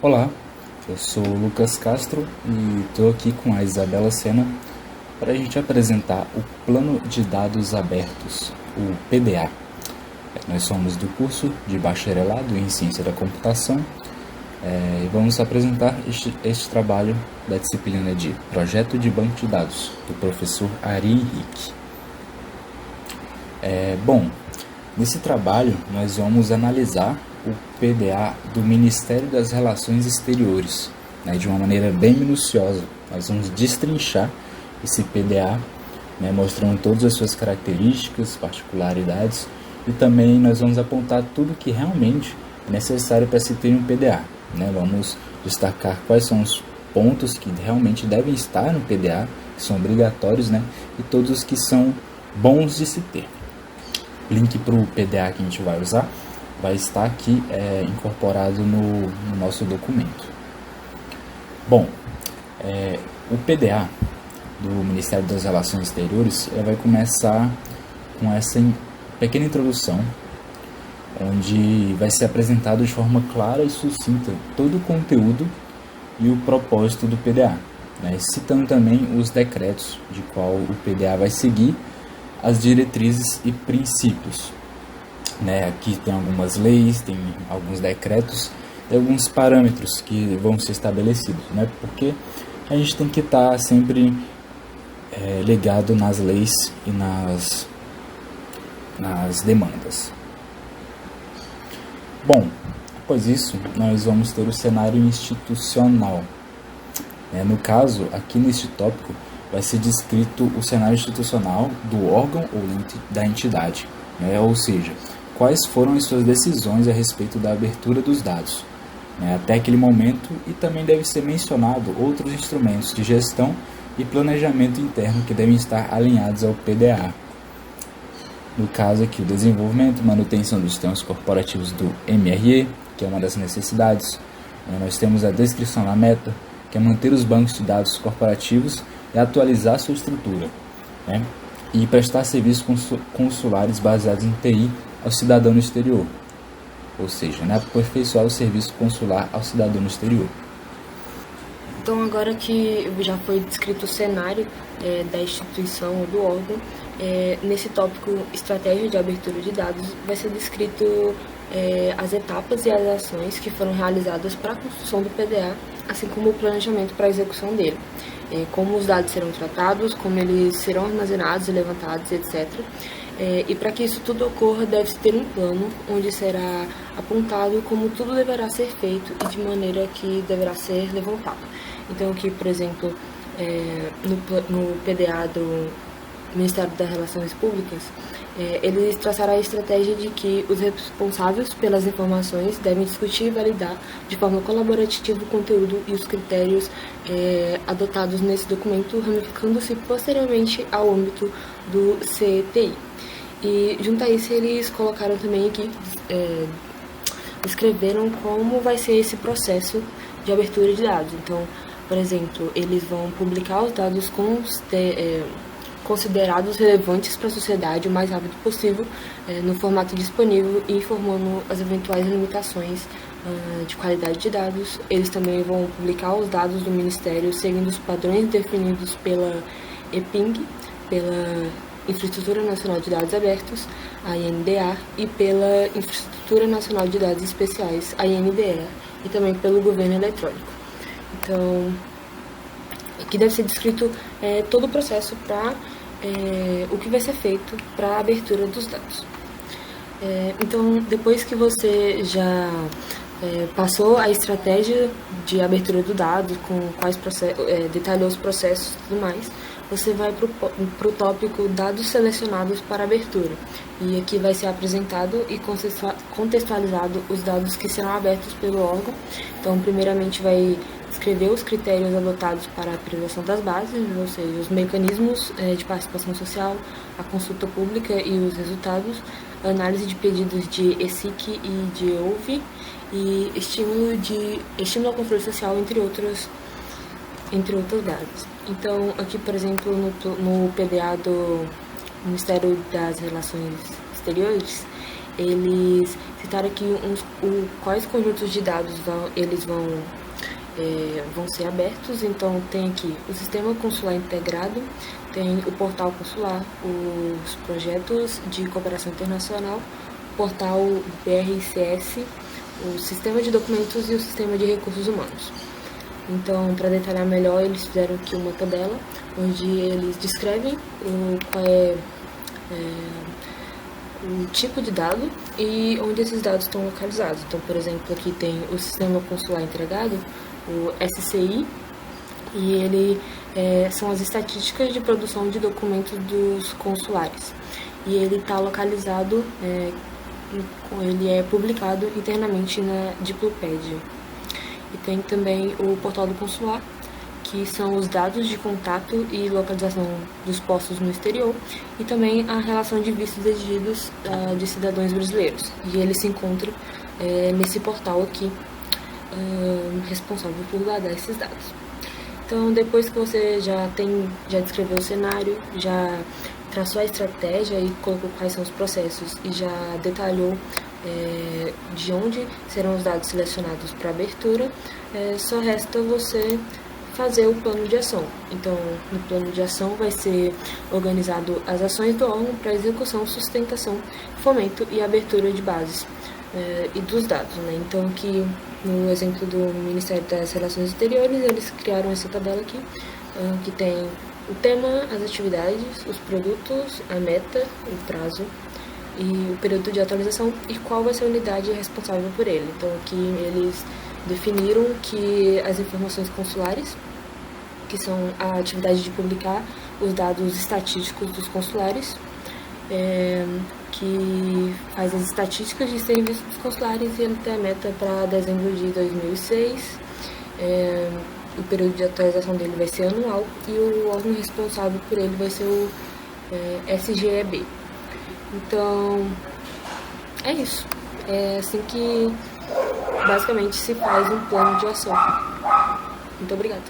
Olá, eu sou o Lucas Castro e estou aqui com a Isabela Sena para a gente apresentar o Plano de Dados Abertos, o PDA. Nós somos do curso de Bacharelado em Ciência da Computação e vamos apresentar este trabalho da disciplina de Projeto de Banco de Dados, do professor Ari Henrique. Bom, nesse trabalho nós vamos analisar o PDA do Ministério das Relações Exteriores, de uma maneira bem minuciosa. Nós vamos destrinchar esse PDA, mostrando todas as suas características, particularidades, e também nós vamos apontar tudo que realmente é necessário para se ter um PDA. Vamos destacar quais são os pontos que realmente devem estar no PDA, que são obrigatórios, e todos os que são bons de se ter. O link para o PDA que a gente vai usar vai estar aqui incorporado no nosso documento. Bom, o PDA do Ministério das Relações Exteriores vai começar com essa pequena introdução, onde vai ser apresentado de forma clara e sucinta todo o conteúdo e o propósito do PDA, citando também os decretos de qual o PDA vai seguir, as diretrizes e princípios. Aqui tem algumas leis, tem alguns decretos e alguns parâmetros que vão ser estabelecidos, porque a gente tem que estar sempre ligado nas leis e nas demandas. Bom, após isso, nós vamos ter o cenário institucional. No caso, aqui neste tópico, vai ser descrito o cenário institucional do órgão ou da entidade, ou seja, quais foram as suas decisões a respeito da abertura dos dados, até aquele momento, e também deve ser mencionado outros instrumentos de gestão e planejamento interno que devem estar alinhados ao PDA. No caso aqui, o desenvolvimento e manutenção dos sistemas corporativos do MRE, que é uma das necessidades. Nós temos a descrição da meta, que é manter os bancos de dados corporativos e atualizar sua estrutura, e prestar serviços consulares baseados em TI ao cidadão no exterior, ou seja, aperfeiçoar o serviço consular ao cidadão no exterior. Então, agora que já foi descrito o cenário da instituição ou do órgão, nesse tópico estratégia de abertura de dados vai ser descrito as etapas e as ações que foram realizadas para a construção do PDA, assim como o planejamento para a execução dele, como os dados serão tratados, como eles serão armazenados e levantados, etc. E para que isso tudo ocorra, deve-se ter um plano onde será apontado como tudo deverá ser feito e de maneira que deverá ser levantado. Então aqui, por exemplo, no PDA do Ministério das Relações Públicas, ele traçará a estratégia de que os responsáveis pelas informações devem discutir e validar de forma colaborativa o conteúdo e os critérios adotados nesse documento, ramificando-se posteriormente ao âmbito do CTI. E junto a isso eles colocaram também aqui, escreveram como vai ser esse processo de abertura de dados. Então, por exemplo, eles vão publicar os dados considerados relevantes para a sociedade o mais rápido possível, no formato disponível e informando as eventuais limitações de qualidade de dados. Eles também vão publicar os dados do Ministério seguindo os padrões definidos pela EPING, pela Infraestrutura Nacional de Dados Abertos, a INDA, e pela Infraestrutura Nacional de Dados Especiais, a INDE, e também pelo Governo Eletrônico. Então, aqui deve ser descrito todo o processo para o que vai ser feito para a abertura dos dados. Então, depois que você já passou a estratégia de abertura do dado, com quais detalhou os processos e tudo mais, você vai para o tópico dados selecionados para abertura. E aqui vai ser apresentado e contextualizado os dados que serão abertos pelo órgão. Então, primeiramente, vai escrever os critérios adotados para a priorização das bases, ou seja, os mecanismos de participação social, a consulta pública e os resultados, a análise de pedidos de ESIC e de EUV, e estímulo ao controle social, entre outras bases. Então, aqui, por exemplo, no PDA do Ministério das Relações Exteriores, eles citaram aqui quais conjuntos de dados vão ser abertos. Então tem aqui o Sistema Consular Integrado, tem o Portal Consular, os projetos de cooperação internacional, o Portal BRCS, o Sistema de Documentos e o Sistema de Recursos Humanos. Então, para detalhar melhor, eles fizeram aqui uma tabela onde eles descrevem qual é o tipo de dado e onde esses dados estão localizados. Então, por exemplo, aqui tem o Sistema Consular Integrado, o SCI, e ele são as estatísticas de produção de documentos dos consulares. E ele está localizado, ele é publicado internamente na Diplopédia. E tem também o Portal do Consular, que são os dados de contato e localização dos postos no exterior, e também a relação de vistos exigidos de cidadãos brasileiros. E ele se encontra nesse portal aqui, responsável por guardar esses dados. Então, depois que você já descreveu o cenário, já traçou a estratégia e colocou quais são os processos e já detalhou de onde serão os dados selecionados para abertura, só resta você fazer o plano de ação. Então, no plano de ação vai ser organizado as ações do órgão para execução, sustentação, fomento e abertura de bases e dos dados, né? Então, aqui no exemplo do Ministério das Relações Exteriores, eles criaram essa tabela aqui, que tem o tema, as atividades, os produtos, a meta, o prazo e o período de atualização e qual vai ser a unidade responsável por ele. Então, aqui eles definiram que as informações consulares, que são a atividade de publicar os dados estatísticos dos consulares, que faz as estatísticas de serviços dos consulares, e ele tem a meta para dezembro de 2006. O período de atualização dele vai ser anual e o órgão responsável por ele vai ser o SGEB. Então, é isso. É assim que basicamente se faz um plano de ação. Muito obrigada.